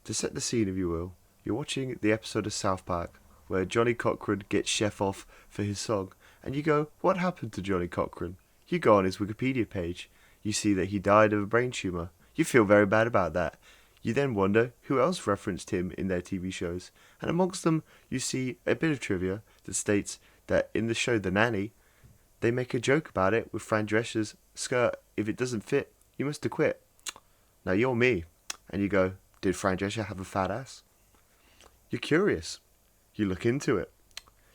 To set the scene, if you will, you're watching the episode of South Park where Johnny Cochran gets chef off for his song, and you go, what happened to Johnny Cochran? You go on his Wikipedia page. You see that he died of a brain tumour. You feel very bad about that. You then wonder who else referenced him in their TV shows, and amongst them you see a bit of trivia that states that in the show The Nanny, they make a joke about it with Fran Drescher's skirt. If it doesn't fit, you must have quit. Now you're me, and you go, did Fran Drescher have a fat ass? You're curious. You look into it.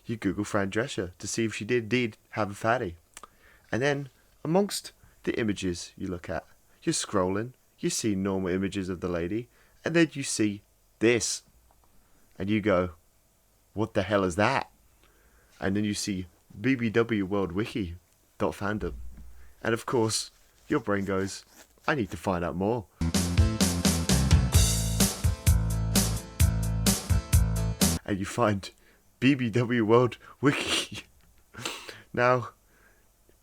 You Google Fran Drescher to see if she did indeed have a fatty. And then, amongst the images you look at, you're scrolling, you see normal images of the lady, and then you see this. And you go, what the hell is that? And then you see BBWorld Wiki .fandom. And of course, your brain goes, I need to find out more. And you find BBWorld Wiki. Now,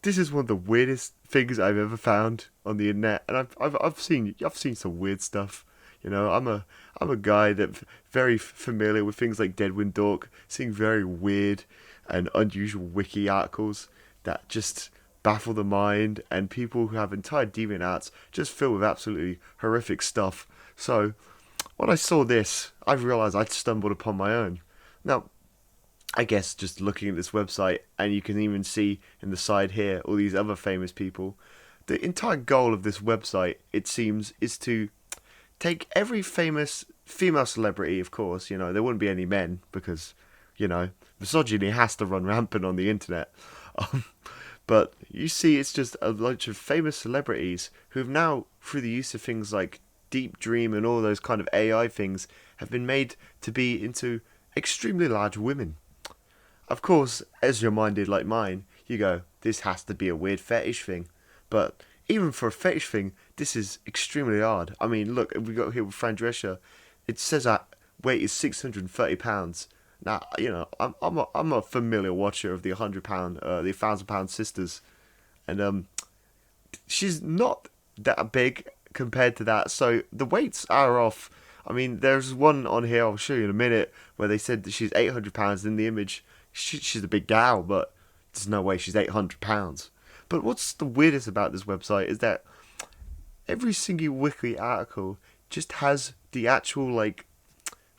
this is one of the weirdest things I've ever found on the internet, and I've seen some weird stuff. You know, I'm a guy that very familiar with things like Deadwind Dork, seeing very weird and unusual wiki articles that just baffle the mind, and people who have entire DeviantArts just filled with absolutely horrific stuff. So, when I saw this, I realised I'd stumbled upon my own. Now, I guess just looking at this website, and you can even see in the side here all these other famous people, the entire goal of this website, it seems, is to take every famous female celebrity, of course, you know, there wouldn't be any men, because, you know, misogyny has to run rampant on the internet. But you see it's just a bunch of famous celebrities who've now, through the use of things like Deep Dream and all those kind of AI things, have been made to be into extremely large women. Of course, as you're minded like mine, you go, this has to be a weird fetish thing. But even for a fetish thing, this is extremely hard. I mean, look, we got here with Fran Drescher. It says that weight is 630 pounds. Now, you know, I'm a familiar watcher of the 100 pound, the 1,000 pound sisters, and she's not that big compared to that. So the weights are off. I mean, there's one on here I'll show you in a minute where they said that she's 800 pounds in the image. She's a big gal, but there's no way she's 800 pounds. But what's the weirdest about this website is that every single wiki article just has the actual, like,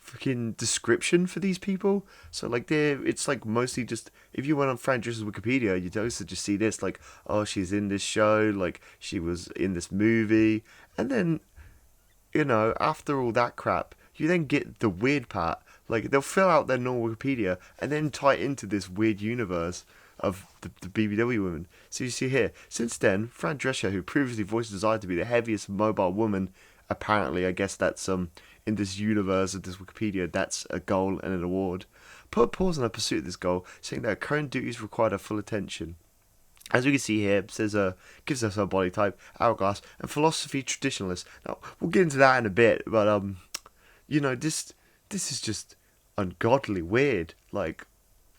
freaking description for these people. So, like, it's like mostly just, if you went on Fran Drescher's Wikipedia, you'd also just see this, like, oh, she's in this show, like, she was in this movie. And then, you know, after all that crap, you then get the weird part. Like, they'll fill out their normal Wikipedia and then tie it into this weird universe of the BBW women. So you see here, since then, Fran Drescher, who previously voiced desire to be the heaviest mobile woman, apparently, I guess that's in this universe of this Wikipedia, that's a goal and an award, put a pause on her pursuit of this goal, saying that her current duties required her full attention. As we can see here, it says gives us her body type, hourglass, and philosophy traditionalist. Now, we'll get into that in a bit, but you know, this is just ungodly weird. Like,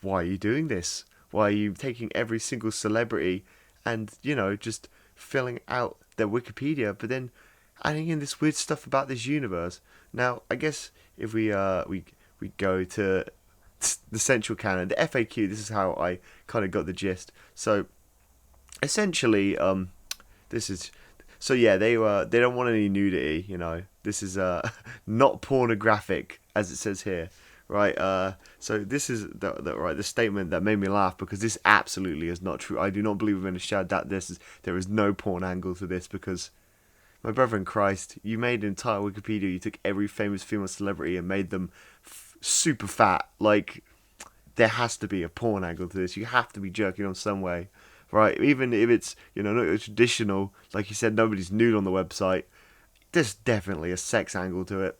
why are you doing this? Why are you taking every single celebrity and, you know, just filling out their Wikipedia, but then adding in this weird stuff about this universe? Now, I guess if we go to the central canon, the FAQ, this is how I kind of got the gist. So, essentially, this is... So yeah, they don't want any nudity, you know. This is not pornographic, as it says here. Right, so this is the statement that made me laugh, because this absolutely is not true. I do not believe in a shadow that there is no porn angle to this, because, my brother in Christ, you made an entire Wikipedia, you took every famous female celebrity and made them super fat. Like, there has to be a porn angle to this. You have to be jerking on some way, right? Even if it's, you know, not traditional, like you said, nobody's nude on the website, there's definitely a sex angle to it.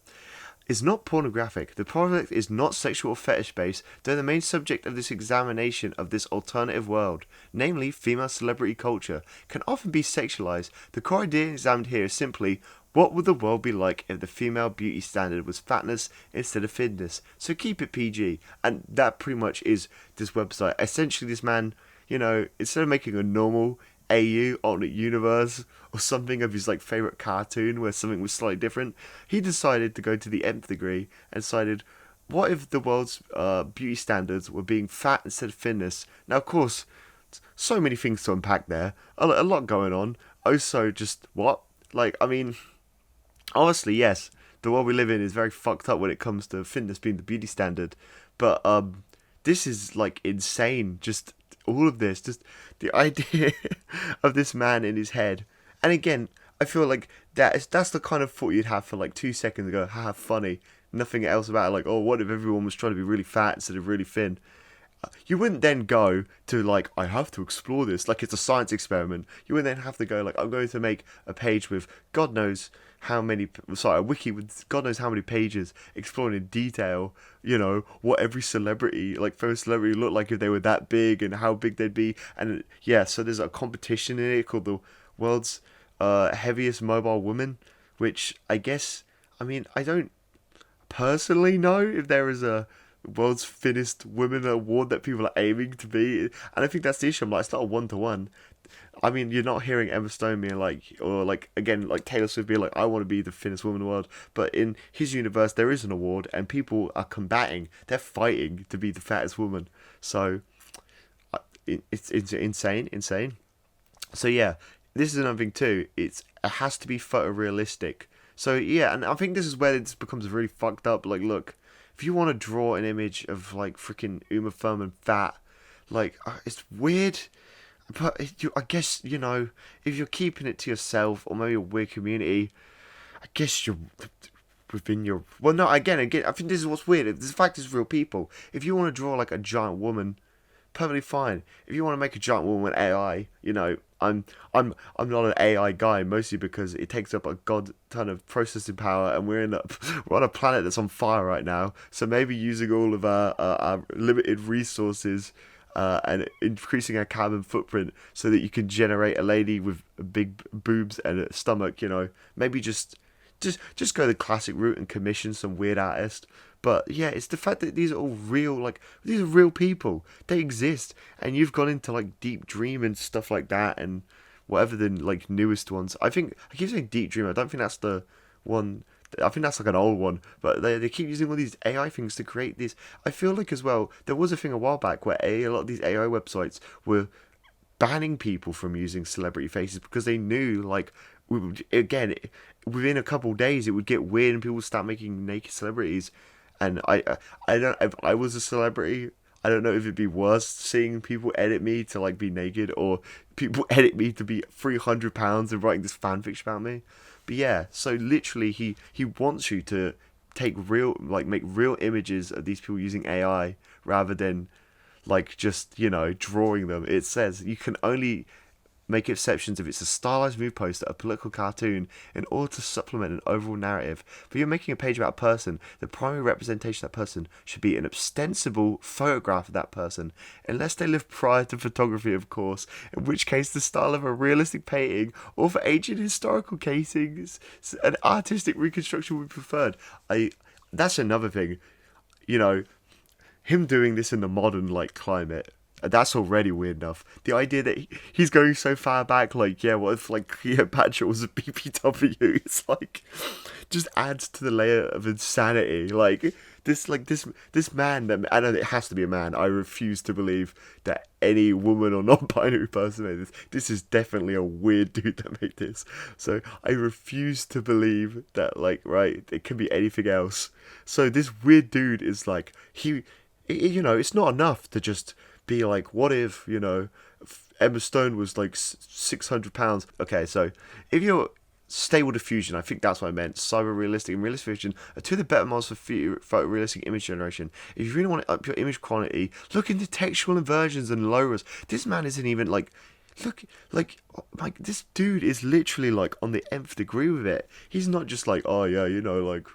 Is not pornographic. The product is not sexual or fetish based, though the main subject of this examination of this alternative world, namely female celebrity culture, can often be sexualized. The core idea examined here is simply, what would the world be like if the female beauty standard was fatness instead of thinness? So keep it PG. And that pretty much is this website. Essentially, this man, you know, instead of making a normal AU, alternate universe, or something of his like favorite cartoon where something was slightly different, he decided to go to the nth degree and decided, what if the world's beauty standards were being fat instead of thinness? Now, of course, so many things to unpack there, a lot going on. Also, just what? Like, I mean, honestly, yes, the world we live in is very fucked up when it comes to fitness being the beauty standard. But this is like insane. Just all of this, just the idea of this man in his head. And again, I feel like that's the kind of thought you'd have for like 2 seconds ago. Haha, funny. Nothing else about it. Like, oh, what if everyone was trying to be really fat instead of really thin? You wouldn't then go to like, I have to explore this like it's a science experiment. You would then have to go like, I'm going to make a page with God knows how many, sorry, a wiki with God knows how many pages exploring in detail, what every celebrity, like famous celebrity, looked like if they were that big and how big they'd be. And yeah, so there's a competition in it called the world's heaviest mobile woman, which I guess, I mean, I don't personally know if there is a world's thinnest women award that people are aiming to be, and I think that's the issue. I'm like, it's not a 1-to-1. I mean, you're not hearing Emma Stone being like, or like again, like Taylor Swift being like, I want to be the thinnest woman in the world. But in his universe, there is an award, and people are combating. They're fighting to be the fattest woman. So it's insane. So yeah, this is another thing too. It has to be photorealistic. So yeah, and I think this is where it becomes really fucked up. Like, look, if you want to draw an image of like freaking Uma Thurman fat, like it's weird. But I guess, if you're keeping it to yourself or maybe a weird community, I guess you're within your... Well, no, again, I think this is what's weird. The fact is real people. If you want to draw like a giant woman, perfectly fine. If you want to make a giant woman with AI, I'm not an AI guy, mostly because it takes up a god ton of processing power, and we're on a planet that's on fire right now. So maybe using all of our limited resources and increasing our carbon footprint so that you can generate a lady with big boobs and a stomach, maybe just go the classic route and commission some weird artist. But yeah, it's the fact that these are all real, like, these are real people. They exist, and you've gone into like Deep Dream and stuff like that, and whatever the like newest ones. I keep saying Deep Dream. I don't think that's the one. I think that's like an old one, but they keep using all these AI things to create this. I feel like as well, there was a thing a while back where a lot of these AI websites were banning people from using celebrity faces because they knew, like, again, within a couple of days it would get weird and people would start making naked celebrities. And I don't, if I was a celebrity, I don't know if it'd be worse seeing people edit me to like be naked, or people edit me to be 300 pounds and writing this fanfiction about me. But yeah, so literally he wants you to make real images of these people using AI rather than like just, drawing them. It says you can only make exceptions if it's a stylized mood poster, a political cartoon, in order to supplement an overall narrative. But you're making a page about a person, the primary representation of that person should be an ostensible photograph of that person, unless they live prior to photography, of course, in which case the style of a realistic painting, or for ancient historical casings, an artistic reconstruction would be preferred. That's another thing, him doing this in the modern, like, climate, that's already weird enough. The idea that he's going so far back, like, yeah, what if, like, Cleopatra was a BBW? It's like, just adds to the layer of insanity. Like, this man, that, I know it has to be a man. I refuse to believe that any woman or non-binary person made this. This is definitely a weird dude that made this. So I refuse to believe that, like, right, it can be anything else. So this weird dude is like, it's not enough to just be like, what if, Emma Stone was like 600 pounds. Okay, so if you're stable diffusion, I think that's what I meant. Cyber realistic and realistic vision are two of the better models for photorealistic image generation. If you really want to up your image quality, look into textual inversions and low-res. This man isn't even like, look, like this dude is literally like on the nth degree with it. He's not just like, oh yeah, like,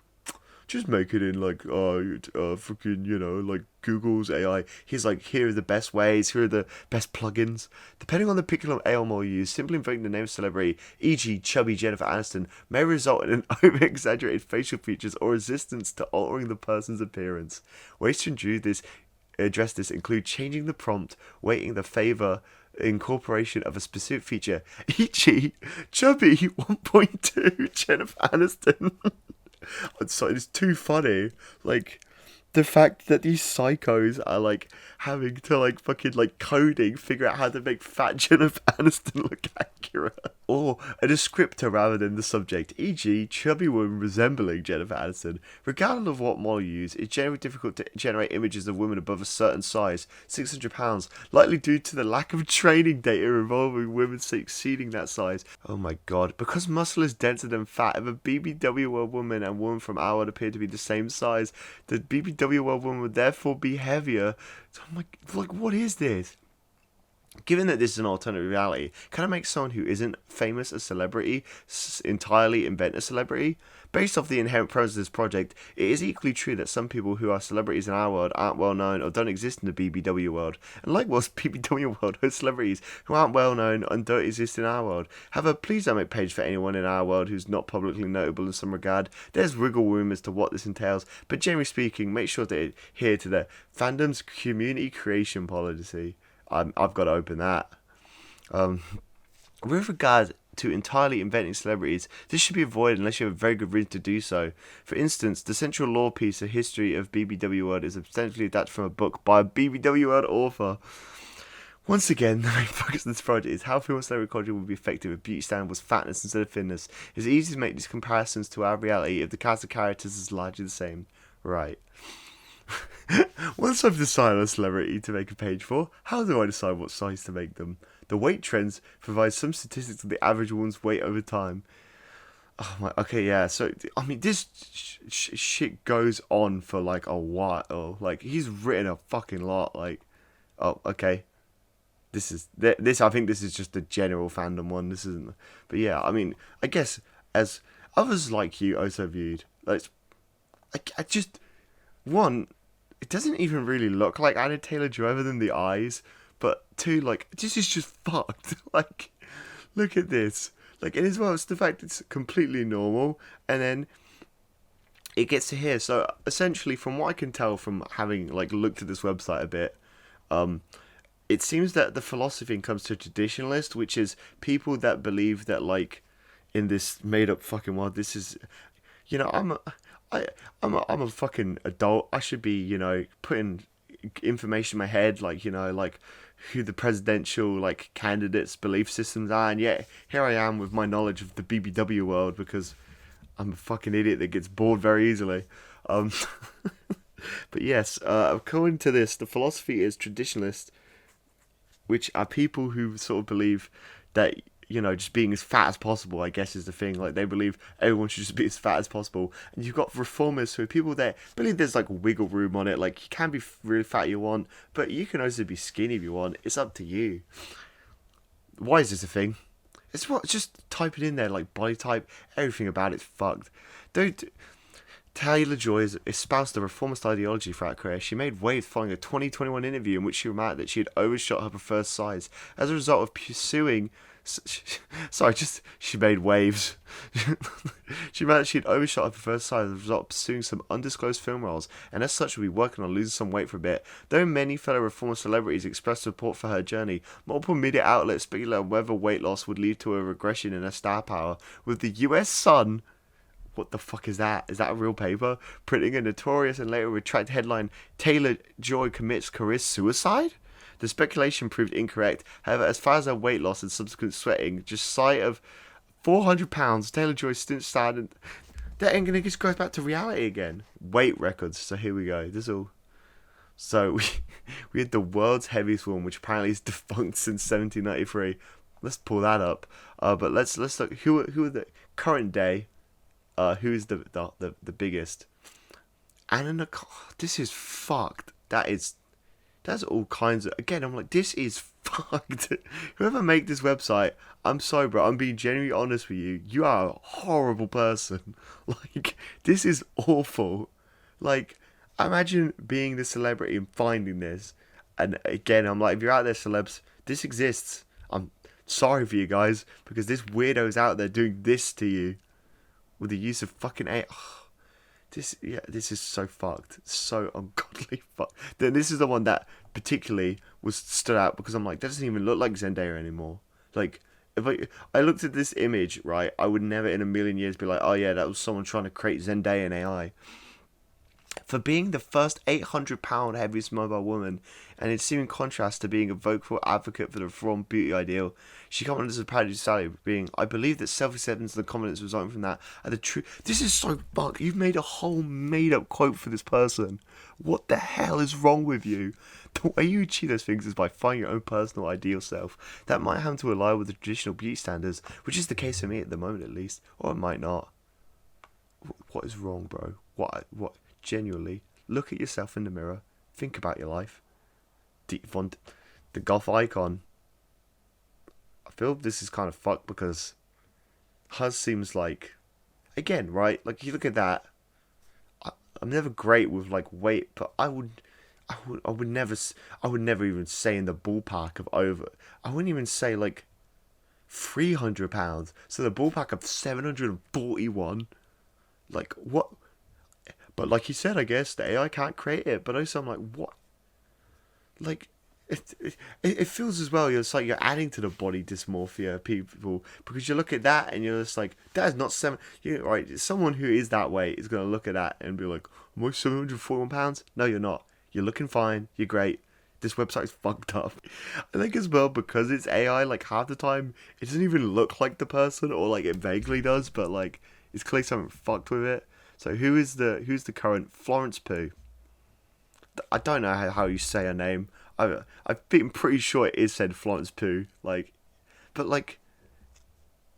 just make it in like freaking like Google's AI. He's like, here are the best ways, here are the best plugins. Depending on the particular AI model used, simply invoking the name of celebrity, e.g. chubby Jennifer Aniston, may result in an over-exaggerated facial features or resistance to altering the person's appearance. Ways to address this include changing the prompt, weighting the favor incorporation of a specific feature, e.g., chubby 1.2 Jennifer Aniston. I'm sorry, it's too funny. Like, the fact that these psychos are like having to like fucking like coding, figure out how to make fat Jennifer Aniston look accurate, or a descriptor rather than the subject, e.g., chubby woman resembling Jennifer Aniston. Regardless of what model you use, it's generally difficult to generate images of women above a certain size, 600 pounds, likely due to the lack of training data involving women exceeding that size. Oh my god! Because muscle is denser than fat, if a BBWorld woman and woman from our world appear to be the same size, the BBWorld woman would therefore be heavier. So I'm like, what is this? Given that this is an alternative reality, can I make someone who isn't famous a celebrity entirely invent a celebrity? Based off the inherent premise of this project, it is equally true that some people who are celebrities in our world aren't well known or don't exist in the BBW world. And likewise, BBW world hosts celebrities who aren't well known and don't exist in our world. However, please don't make page for anyone in our world who's not publicly notable in some regard. There's wiggle room as to what this entails, but generally speaking, make sure to adhere to the fandom's community creation policy. I've got to open that. With regard to entirely inventing celebrities, this should be avoided unless you have a very good reason to do so. For instance, the central lore piece, A History of BBW World, is substantially adapted from a book by a BBW World author. Once again, the main focus of this project is how film and celebrity culture would be effective if beauty standard was fatness instead of thinness. It's easy to make these comparisons to our reality if the cast of characters is largely the same. Right. Once I've decided on a celebrity to make a page for, how do I decide what size to make them? The weight trends provide some statistics of the average woman's weight over time. Oh my, okay, yeah. So I mean, this shit goes on for like a while. Like he's written a fucking lot. Like, oh, okay. This. I think this is just the general fandom one. This isn't. But yeah, I mean, I guess as others like you also viewed, like, I just one. It doesn't even really look like Anna Taylor-Joy other than the eyes. But two, like, this is just fucked. Like, look at this. Like, and as well, it's the fact it's completely normal. And then it gets to here. So, essentially, from what I can tell from having, like, looked at this website a bit, it seems that the philosophy comes to traditionalist, which is people that believe that, like, in this made-up fucking world, this is... You know, I'm a fucking adult. I should be, you know, putting information in my head, like, you know, like who the presidential like candidates' belief systems are, and yet here I am with my knowledge of the BBW world because I'm a fucking idiot that gets bored very easily. But yes, according to this, the philosophy is traditionalist, which are people who sort of believe that, you know, just being as fat as possible, I guess, is the thing. Like, they believe everyone should just be as fat as possible. And you've got reformers who are people that believe there's, like, wiggle room on it. Like, you can be really fat if you want, but you can also be skinny if you want. It's up to you. Why is this a thing? It's what, just type it in there, like, body type. Everything about it's fucked. Taylor-Joy has espoused the reformist ideology throughout her career. She made waves following a 2021 interview in which she remarked that she had overshot her preferred size. As a result of pursuing... she made waves. She remarked she had overshot her preferred size as a result of pursuing some undisclosed film roles, and as such will be working on losing some weight for a bit. Though many fellow reformist celebrities expressed support for her journey, multiple media outlets speculated whether weight loss would lead to a regression in her star power, with the US Sun... What the fuck is that? Is that a real paper? Printing a notorious and later retracted headline, Taylor-Joy commits career suicide? The speculation proved incorrect. However, as far as her weight loss and subsequent sweating, just shy of 400 pounds, Taylor-Joy still started... That ain't gonna just go back to reality again. Weight records. So here we go. This all... So we had the world's heaviest woman, which apparently is defunct since 1793. Let's pull that up. But let's look. Who are the current day... who's the biggest? Anna Nicole. This is fucked. That's all kinds of... Again, I'm like, this is fucked. Whoever made this website, I'm sorry, bro. I'm being genuinely honest with you. You are a horrible person. Like, this is awful. Like, imagine being the celebrity and finding this. And again, I'm like, if you're out there, celebs, this exists. I'm sorry for you guys, because this weirdo's out there doing this to you. With the use of fucking AI. Oh, this is so fucked, so ungodly fucked. Then this is the one that particularly was stood out because I'm like, that doesn't even look like Zendaya anymore. Like, if I looked at this image, right, I would never in a million years be like, oh yeah, that was someone trying to create Zendaya in AI. For being the first 800-pound heaviest mobile woman, and in seeming contrast to being a vocal advocate for the reform beauty ideal, she commented as a parody Sally, being, I believe that self-acceptance and the confidence resulting from that are the true. This is so fucked. You've made a whole made-up quote for this person. What the hell is wrong with you? The way you achieve those things is by finding your own personal ideal self. That might have to align with the traditional beauty standards, which is the case for me at the moment at least, or it might not. What is wrong, bro? What? Genuinely, look at yourself in the mirror. Think about your life. The golf icon. I feel this is kind of fucked because hers seems like, again, right? Like you look at that. I'm never great with like weight, but I would never even say in the ballpark of over. I wouldn't even say like 300 pounds. So the ballpark of 741. Like what? But like you said, I guess the AI can't create it. But also, I'm like, what? Like, it feels as well. It's like you're adding to the body dysmorphia people because you look at that and you're just like, that is not seven. You right? Someone who is that weight is gonna look at that and be like, am I 741 pounds? No, you're not. You're looking fine. You're great. This website's fucked up. I think as well because it's AI. Like half the time, it doesn't even look like the person, or like it vaguely does, but like it's clearly something fucked with it. So who's the current Florence Pugh? I don't know how you say her name. I've been pretty sure it is said Florence Pugh. Like, but like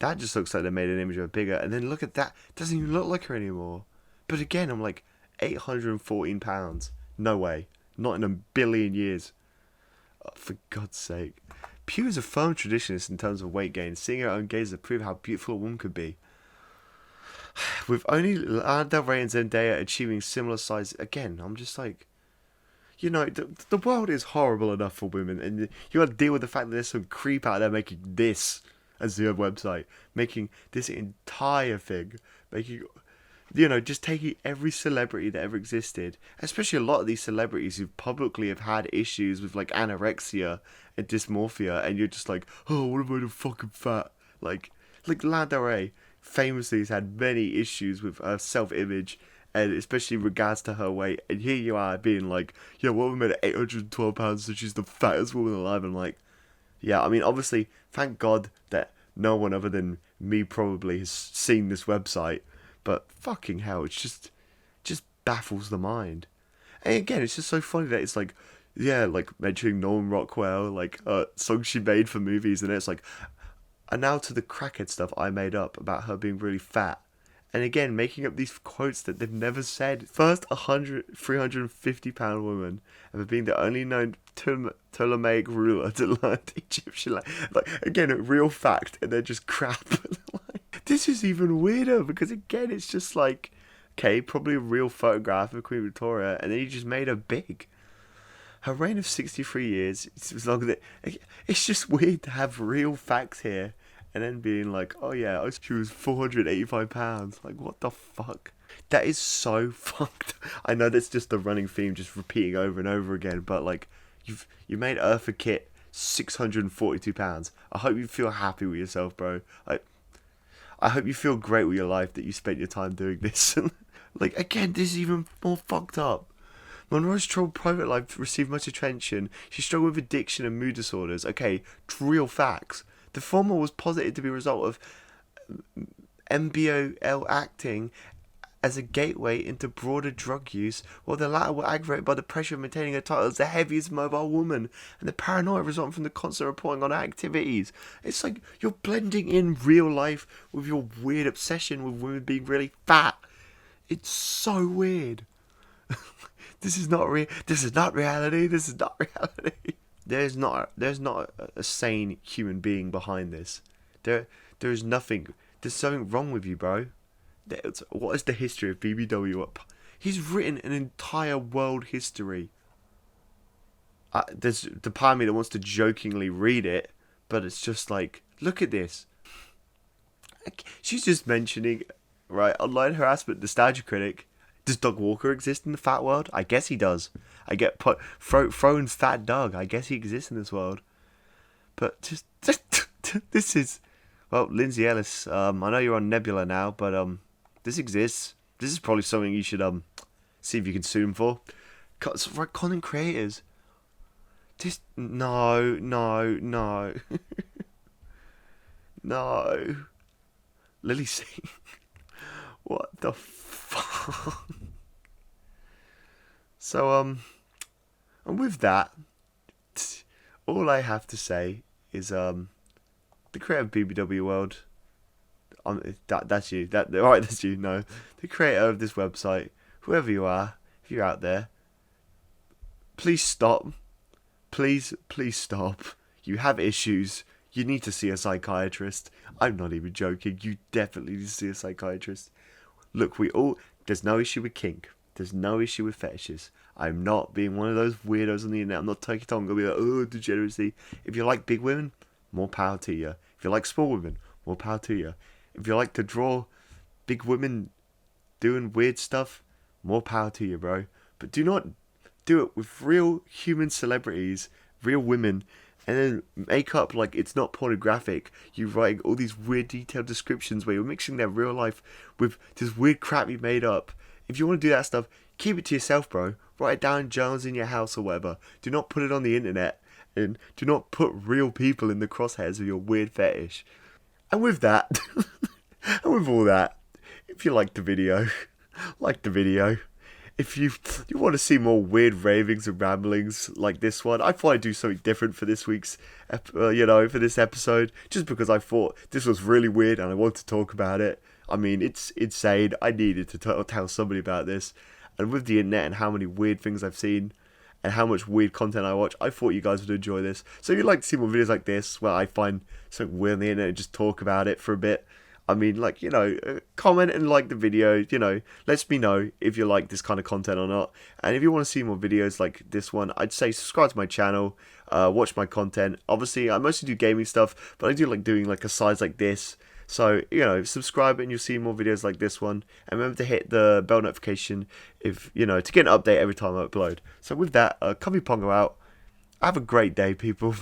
that just looks like they made an image of her bigger. And then look at that, it doesn't even look like her anymore. But again, I'm like 814 pounds. No way, not in a billion years. Oh, for God's sake, Pugh is a firm traditionalist in terms of weight gain, seeing her own gaze to prove how beautiful a woman could be. With only Lana Del Rey and Zendaya achieving similar size, again, I'm just like, the world is horrible enough for women, and you got to deal with the fact that there's some creep out there making this as their website, making this entire thing, making, just taking every celebrity that ever existed, especially a lot of these celebrities who publicly have had issues with like anorexia and dysmorphia, and you're just like, oh, what am I the fucking fat? Like Lana Del Rey famously has had many issues with her self-image, and especially in regards to her weight, and here you are being like, yeah, what woman at 812 pounds, so she's the fattest woman alive. I'm like, yeah, I mean, obviously, thank God that no one other than me probably has seen this website, but fucking hell, it's just baffles the mind. And again, it's just so funny that it's like, yeah, like mentioning Norman Rockwell, like songs she made for movies, and it's like, and now to the crackhead stuff I made up about her being really fat. And again, making up these quotes that they've never said. First 350-pound woman, ever being the only known Ptolemaic ruler to learn Egyptian language. Like, again, a real fact, and they're just crap. This is even weirder, because again, it's just like, okay, probably a real photograph of Queen Victoria, and then you just made her big. Her reign of 63 years, it's longer than... It's just weird to have real facts here, and then being like, oh yeah, she was 485 pounds. Like, what the fuck? That is so fucked. I know that's just the running theme, just repeating over and over again, but like, you made Eartha Kitt 642 pounds. I hope you feel happy with yourself, bro. I hope you feel great with your life that you spent your time doing this. Like, again, this is even more fucked up. Monroe's troubled private life received much attention. She struggled with addiction and mood disorders. Okay, real facts. The former was posited to be a result of MBOL acting as a gateway into broader drug use, while the latter were aggravated by the pressure of maintaining her title as the heaviest mobile woman and the paranoia resulting from the constant reporting on her activities. It's like you're blending in real life with your weird obsession with women being really fat. It's so weird. This is not reality. This is not reality. There's not a sane human being behind this. There is nothing. There's something wrong with you, bro. What is the history of BBW? He's written an entire world history. There's the part of me that wants to jokingly read it, but it's just like, look at this. She's just mentioning, right, online harassment, nostalgia critic. Does Doug Walker exist in the fat world? I guess he does. I get Throne's fat dog. I guess he exists in this world. But just this is, well, Lindsay Ellis. I know you're on Nebula now, but this exists. This is probably something you should see if you can sue him for. Right, content creators. Just no. No. Lily Singh. What the fuck? So and with that, all I have to say is the creator of BBWorld. That's you. Alright, that's you. No, the creator of this website, whoever you are, if you're out there, please stop. Please stop. You have issues. You need to see a psychiatrist. I'm not even joking. You definitely need to see a psychiatrist. Look, there's no issue with kink. There's no issue with fetishes. I'm not being one of those weirdos on the internet. I'm not taking it on and be like, oh, degeneracy. If you like big women, more power to you. If you like small women, more power to you. If you like to draw big women doing weird stuff, more power to you, bro. But do not do it with real human celebrities, real women, and then make up like it's not pornographic. You writing all these weird detailed descriptions where you're mixing their real life with this weird crap you made up. If you want to do that stuff, keep it to yourself, bro. Write it down in journals in your house or whatever. Do not put it on the internet, and do not put real people in the crosshairs of your weird fetish. And with that, and with all that, if you liked the video, like the video. If you want to see more weird ravings and ramblings like this one, I thought I'd do something different for this week's, for this episode, just because I thought this was really weird and I wanted to talk about it. I mean, it's insane. I needed to tell somebody about this. And with the internet and how many weird things I've seen and how much weird content I watch, I thought you guys would enjoy this. So if you'd like to see more videos like this, where I find something weird on the internet and just talk about it for a bit, I mean, like, comment and like the video, let me know if you like this kind of content or not. And if you want to see more videos like this one, I'd say subscribe to my channel, watch my content. Obviously, I mostly do gaming stuff, but I do like doing like asides like this. So, subscribe and you'll see more videos like this one. And remember to hit the bell notification to get an update every time I upload. So with that, Covey Pongo out. Have a great day, people.